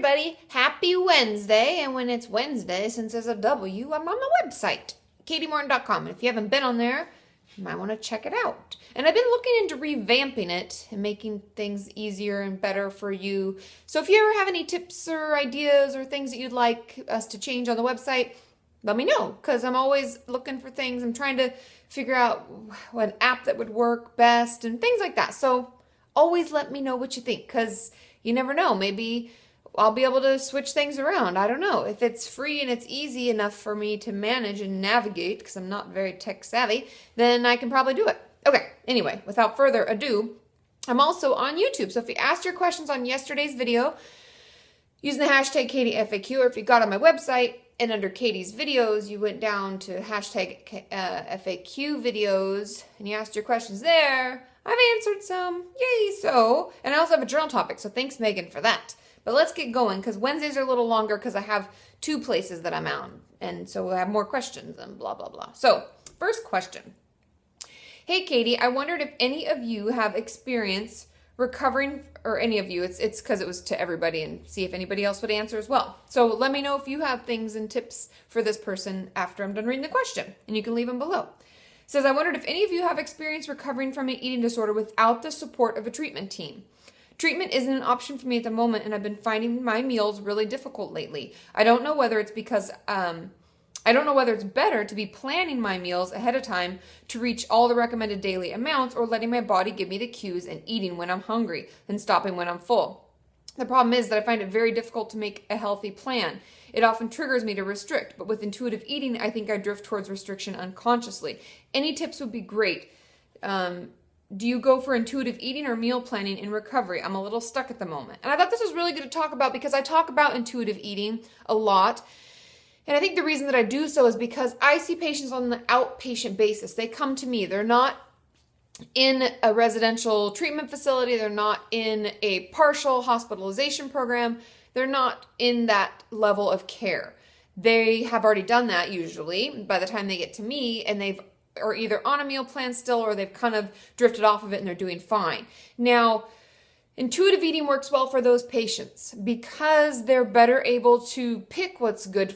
everybody. Happy Wednesday. And when it's Wednesday, since there's a W, I'm on the website, KatiMorton.com. And if you haven't been on there, you might want to check it out. And I've been looking into revamping it and making things easier and better for you. So if you ever have any tips or ideas or things that you'd like us to change on the website, let me know, because I'm always looking for things. I'm trying to figure out what app that would work best and things like that. So always let me know what you think, because you never know. Maybe I'll be able to switch things around. I don't know. If it's free and it's easy enough for me to manage and navigate, because I'm not very tech savvy, then I can probably do it. Okay, anyway, without further ado, I'm also on YouTube. So if you asked your questions on yesterday's video using the hashtag KatieFAQ, or if you got on my website and under Katie's videos, you went down to hashtag FAQ videos and you asked your questions there, I've answered some. Yay! So, and I also have a journal topic, so thanks, Megan, for that. But let's get going, because Wednesdays are a little longer because I have 2 places that I'm on. And so we'll have more questions and blah, blah, blah. So, first question. Hey, Katie, I wondered if any of you have experience recovering, or any of you, it's because it was to everybody, and see if anybody else would answer as well. So let me know if you have things and tips for this person after I'm done reading the question, and you can leave them below. It says, I wondered if any of you have experience recovering from an eating disorder without the support of a treatment team. Treatment isn't an option for me at the moment, and I've been finding my meals really difficult lately. I don't know whether it's better to be planning my meals ahead of time to reach all the recommended daily amounts, or letting my body give me the cues and eating when I'm hungry and stopping when I'm full. The problem is that I find it very difficult to make a healthy plan. It often triggers me to restrict, but with intuitive eating, I think I drift towards restriction unconsciously. Any tips would be great. Do you go for intuitive eating or meal planning in recovery? I'm a little stuck at the moment. And I thought this was really good to talk about, because I talk about intuitive eating a lot. And I think the reason that I do so is because I see patients on an outpatient basis. They come to me. They're not in a residential treatment facility. They're not in a partial hospitalization program. They're not in that level of care. They have already done that usually by the time they get to me, and they've are either on a meal plan still, or they've kind of drifted off of it and they're doing fine. Now, intuitive eating works well for those patients because they're better able to pick what's good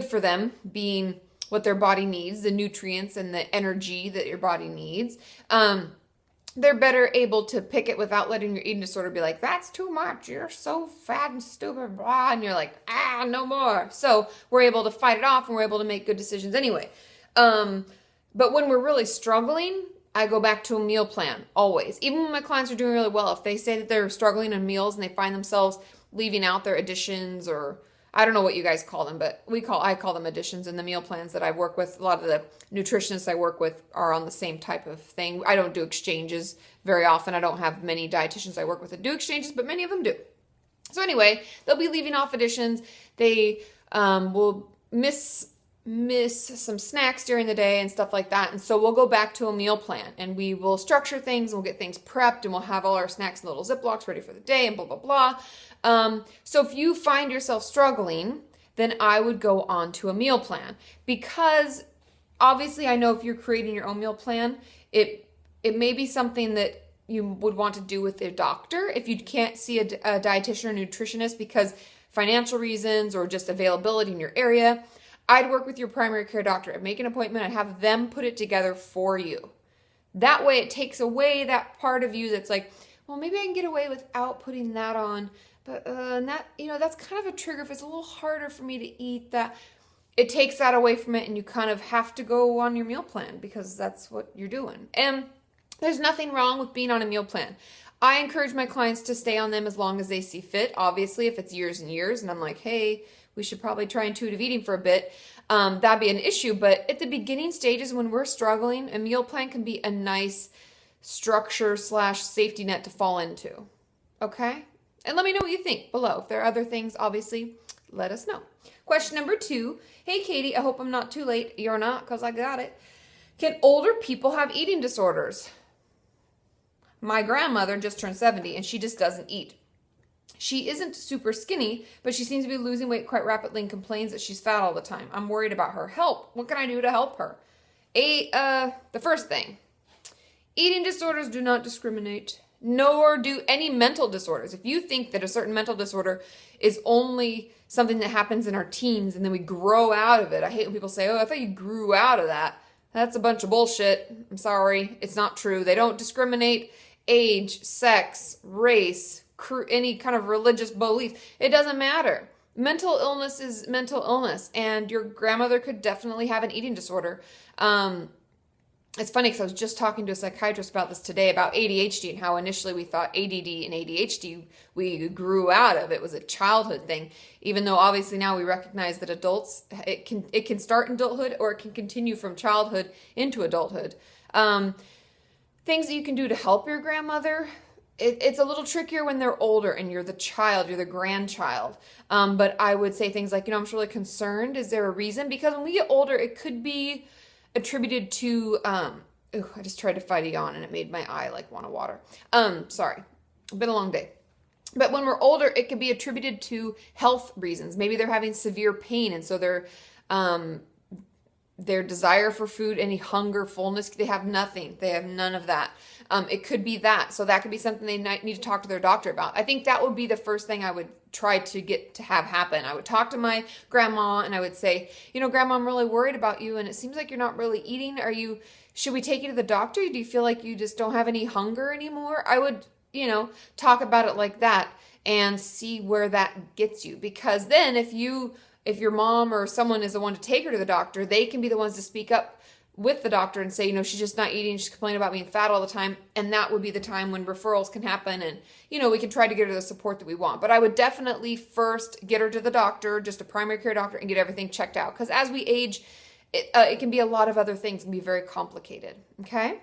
for them, being what their body needs, the nutrients and the energy that your body needs. They're better able to pick it without letting your eating disorder be like, that's too much, you're so fat and stupid, blah, and you're like, no more. So we're able to fight it off, and we're able to make good decisions anyway. But when we're really struggling, I go back to a meal plan, always. Even when my clients are doing really well, if they say that they're struggling on meals and they find themselves leaving out their additions, or I don't know what you guys call them, but I call them additions in the meal plans that I work with. A lot of the nutritionists I work with are on the same type of thing. I don't do exchanges very often. I don't have many dietitians I work with that do exchanges, but many of them do. So anyway, they'll be leaving off additions. They will miss some snacks during the day and stuff like that. And so we'll go back to a meal plan, and we will structure things, and we'll get things prepped, and we'll have all our snacks in little Ziplocs ready for the day, and blah, blah, blah. So if you find yourself struggling, then I would go on to a meal plan, because obviously I know if you're creating your own meal plan, it may be something that you would want to do with a doctor if you can't see a dietitian or nutritionist because financial reasons or just availability in your area. I'd work with your primary care doctor. I'd make an appointment. I'd have them put it together for you. That way it takes away that part of you that's like, well, maybe I can get away without putting that on. But that's kind of a trigger. If it's a little harder for me to eat that, it takes that away from it, and you kind of have to go on your meal plan because that's what you're doing. And there's nothing wrong with being on a meal plan. I encourage my clients to stay on them as long as they see fit. Obviously, if it's years and years, and I'm like, hey, we should probably try intuitive eating for a bit, that'd be an issue. But at the beginning stages when we're struggling, a meal plan can be a nice structure/safety net to fall into. Okay? And let me know what you think below. If there are other things, obviously, let us know. Question number 2. Hey, Katie, I hope I'm not too late. You're not, because I got it. Can older people have eating disorders? My grandmother just turned 70, and she just doesn't eat. She isn't super skinny, but she seems to be losing weight quite rapidly and complains that she's fat all the time. I'm worried about her. Help. What can I do to help her? The first thing, eating disorders do not discriminate, nor do any mental disorders. If you think that a certain mental disorder is only something that happens in our teens and then we grow out of it. I hate when people say, oh, I thought you grew out of that. That's a bunch of bullshit. I'm sorry. It's not true. They don't discriminate age, sex, race, any kind of religious belief. It doesn't matter. Mental illness is mental illness, and your grandmother could definitely have an eating disorder. It's funny because I was just talking to a psychiatrist about this today, about ADHD, and how initially we thought ADD and ADHD we grew out of. It was a childhood thing, even though obviously now we recognize that adults, it can start in adulthood or it can continue from childhood into adulthood. Things that you can do to help your grandmother. It's a little trickier when they're older and you're the child, you're the grandchild. But I would say things like, I'm just really concerned. Is there a reason? Because when we get older, it could be attributed to, I just tried to fight a yawn and it made my eye like want to water. Sorry, been a long day. But when we're older, it could be attributed to health reasons. Maybe they're having severe pain, and so their desire for food, any hunger, fullness, they have nothing. They have none of that. It could be that. So that could be something they need to talk to their doctor about. I think that would be the first thing I would try to get to have happen. I would talk to my grandma and I would say, Grandma, I'm really worried about you and it seems like you're not really eating. Should we take you to the doctor? Do you feel like you just don't have any hunger anymore? I would, talk about it like that and see where that gets you. Because then if your mom or someone is the one to take her to the doctor, they can be the ones to speak up with the doctor and say, she's just not eating, she's complaining about being fat all the time. And that would be the time when referrals can happen and, we can try to get her the support that we want. But I would definitely first get her to the doctor, just a primary care doctor, and get everything checked out. Because as we age, it can be a lot of other things and be very complicated. Okay?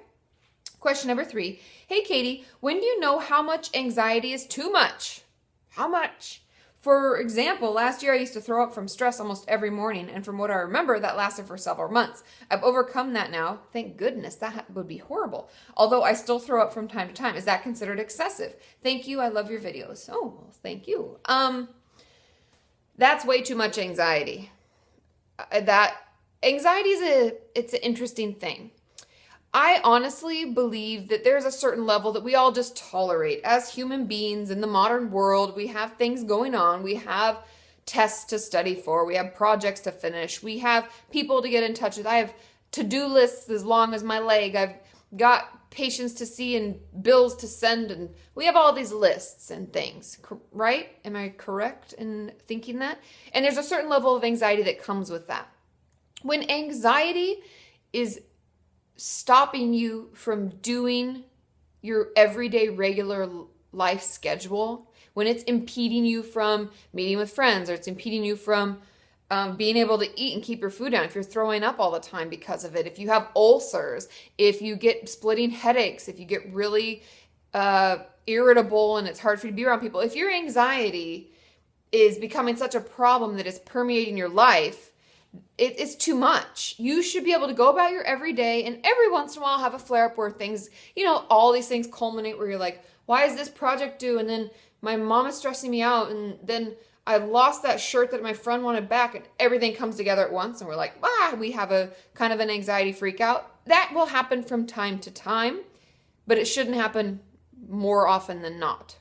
Question number 3. Hey, Katie, when do you know how much anxiety is too much? How much? For example, last year I used to throw up from stress almost every morning, and from what I remember, that lasted for several months. I've overcome that now. Thank goodness. That would be horrible. Although I still throw up from time to time. Is that considered excessive? Thank you. I love your videos. Oh, well, thank you. That's way too much anxiety. That anxiety it's an interesting thing. I honestly believe that there's a certain level that we all just tolerate. As human beings in the modern world, we have things going on. We have tests to study for. We have projects to finish. We have people to get in touch with. I have to-do lists as long as my leg. I've got patients to see and bills to send. And we have all these lists and things, right? Am I correct in thinking that? And there's a certain level of anxiety that comes with that. When anxiety is stopping you from doing your everyday regular life schedule, when it's impeding you from meeting with friends, or it's impeding you from being able to eat and keep your food down, if you're throwing up all the time because of it, if you have ulcers, if you get splitting headaches, if you get really irritable and it's hard for you to be around people, if your anxiety is becoming such a problem that it's permeating your life, it's too much. You should be able to go about your everyday, and every once in a while have a flare up where things, all these things culminate where you're like, why is this project due? And then my mom is stressing me out. And then I lost that shirt that my friend wanted back, and everything comes together at once. And we're like, we have a kind of an anxiety freak out. That will happen from time to time, but it shouldn't happen more often than not.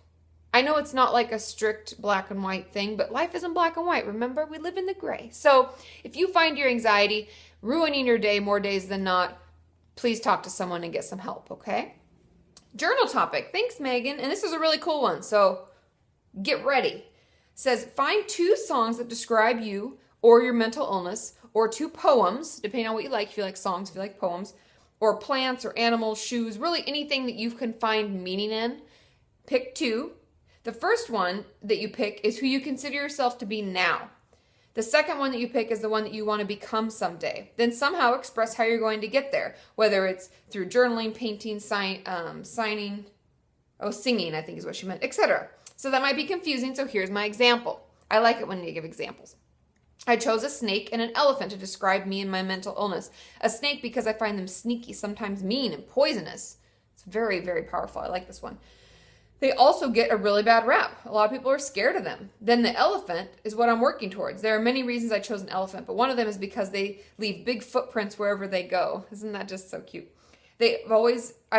I know it's not like a strict black and white thing, but life isn't black and white. Remember, we live in the gray. So if you find your anxiety ruining your day more days than not, please talk to someone and get some help, okay? Journal topic. Thanks, Megan. And this is a really cool one, so get ready. It says, find 2 songs that describe you or your mental illness, or 2 poems, depending on what you like. If you like songs, if you like poems, or plants or animals, shoes, really anything that you can find meaning in. Pick 2. The first one that you pick is who you consider yourself to be now. The second one that you pick is the one that you want to become someday. Then somehow express how you're going to get there, whether it's through journaling, painting, singing, I think is what she meant, etc. So that might be confusing, so here's my example. I like it when you give examples. I chose a snake and an elephant to describe me and my mental illness. A snake because I find them sneaky, sometimes mean and poisonous. It's very, very powerful. I like this one. They also get a really bad rap. A lot of people are scared of them. Then the elephant is what I'm working towards. There are many reasons I chose an elephant, but one of them is because they leave big footprints wherever they go. Isn't that just so cute? I've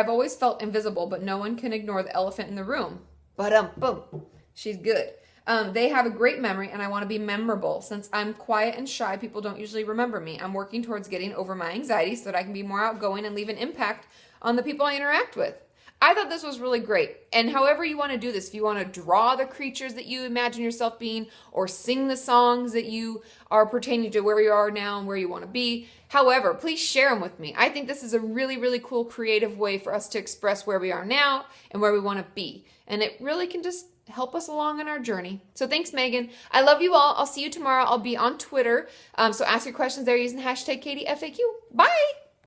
always felt invisible, but no one can ignore the elephant in the room. Boom. She's good. They have a great memory, and I want to be memorable. Since I'm quiet and shy, people don't usually remember me. I'm working towards getting over my anxiety so that I can be more outgoing and leave an impact on the people I interact with. I thought this was really great. And however you want to do this, if you want to draw the creatures that you imagine yourself being, or sing the songs that you are pertaining to where you are now and where you want to be, however, please share them with me. I think this is a really, really cool creative way for us to express where we are now and where we want to be. And it really can just help us along in our journey. So thanks, Megan. I love you all. I'll see you tomorrow. I'll be on Twitter. So ask your questions there using hashtag KatieFAQ. Bye.